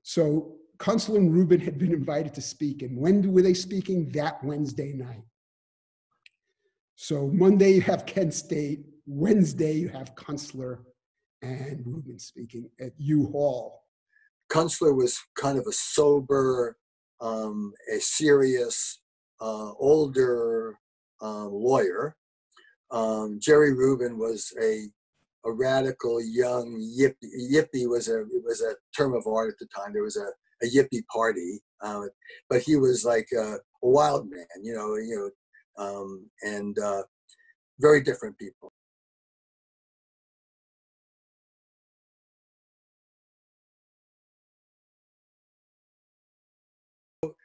So Kunstler and Rubin had been invited to speak. And when were they speaking? That Wednesday night. So Monday you have Kent State. Wednesday you have Kunstler and Rubin speaking at U Hall. Kunstler was kind of a sober, a serious, older lawyer. Jerry Rubin was a radical young yippie. Yippie was a term of art at the time. There was a yippie party, but he was like a wild man, and very different people.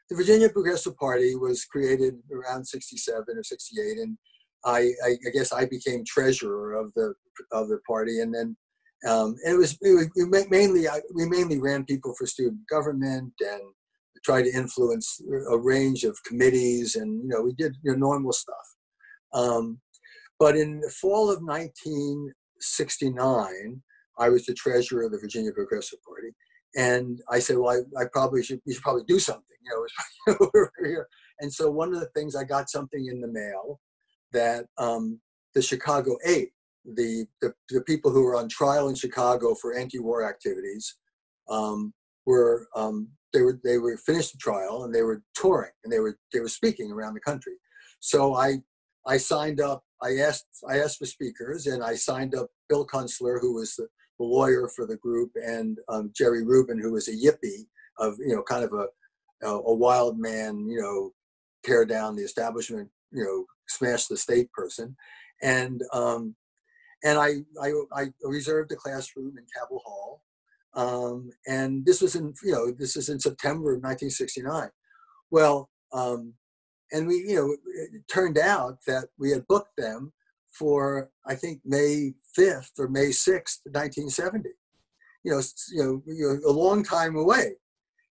The Virginia Progressive Party was created around 67 or 68, and I guess I became treasurer of the party, and then we mainly ran people for student government and tried to influence a range of committees, and we did normal stuff. But in the fall of 1969, I was the treasurer of the Virginia Progressive Party, and I said, well, we should probably do something, And so one of the things, I got something in the mail that the Chicago 8, the people who were on trial in Chicago for anti-war activities, were finished the trial, and they were touring, and they were speaking around the country. So I signed up. I asked for speakers, and I signed up Bill Kunstler, who was the lawyer for the group, and Jerry Rubin, who was a yippie of kind of a wild man, tear down the establishment, smash the state person, and I reserved a classroom in Cabell Hall, and this is in September of 1969. Well, and it turned out that we had booked them for, I think, May 5th or May 6th, 1970. A long time away.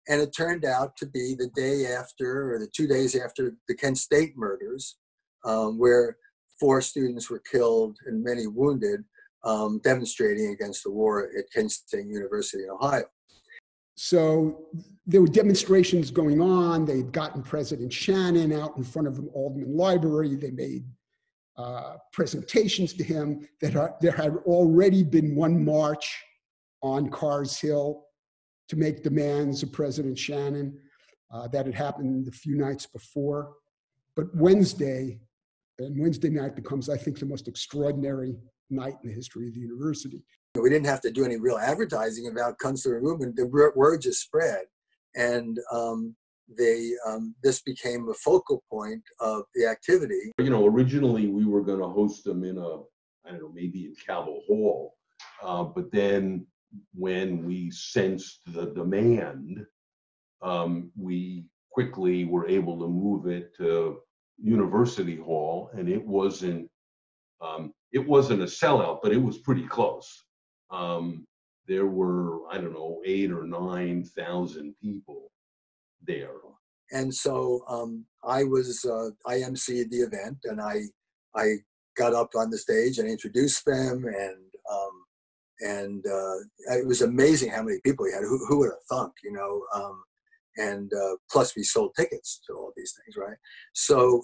And it turned out to be the day after, or the 2 days after, the Kent State murders, where 4 students were killed and many wounded, demonstrating against the war at Kent State University in Ohio. So there were demonstrations going on. They'd gotten President Shannon out in front of an Alderman library. They made presentations to him. There had already been one march on Carr's Hill to make demands of President Shannon. That had happened a few nights before. But Wednesday night becomes, I think, the most extraordinary night in the history of the university. We didn't have to do any real advertising about Kunstler and Rubin. The word just spread, and this became a focal point of the activity. Originally we were going to host them in maybe in Cabell Hall, but then when we sensed the demand, we quickly were able to move it to University Hall, and it wasn't a sellout, but it was pretty close. There were, 8,000 or 9,000 people there. And so I emceed the event, and I got up on the stage and introduced them, and it was amazing how many people we had. Who would have thunk, and plus we sold tickets to all these things, right? So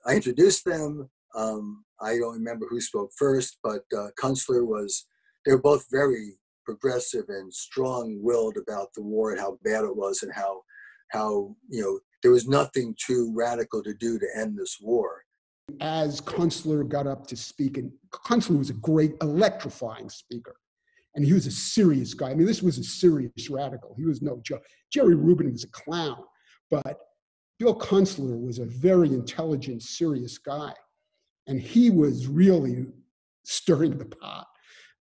I introduced them. I don't remember who spoke first, but Kunstler they were both very progressive and strong-willed about the war and how bad it was, and how there was nothing too radical to do to end this war. As Kunstler got up to speak, and Kunstler was a great, electrifying speaker, and he was a serious guy. I mean, this was a serious radical. He was no joke. Jerry Rubin was a clown, but Bill Kunstler was a very intelligent, serious guy, and he was really stirring the pot.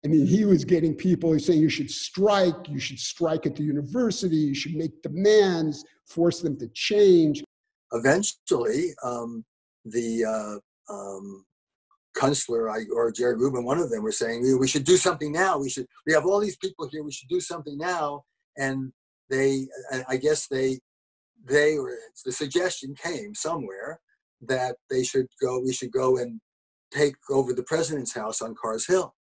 I mean, he was getting people saying you should strike at the university, you should make demands, force them to change. Eventually, Kunstler or Jerry Rubin, one of them, were saying we should do something now. We have all these people here. We should do something now. And I guess the suggestion came somewhere that we should go and take over the president's house on Carr's Hill.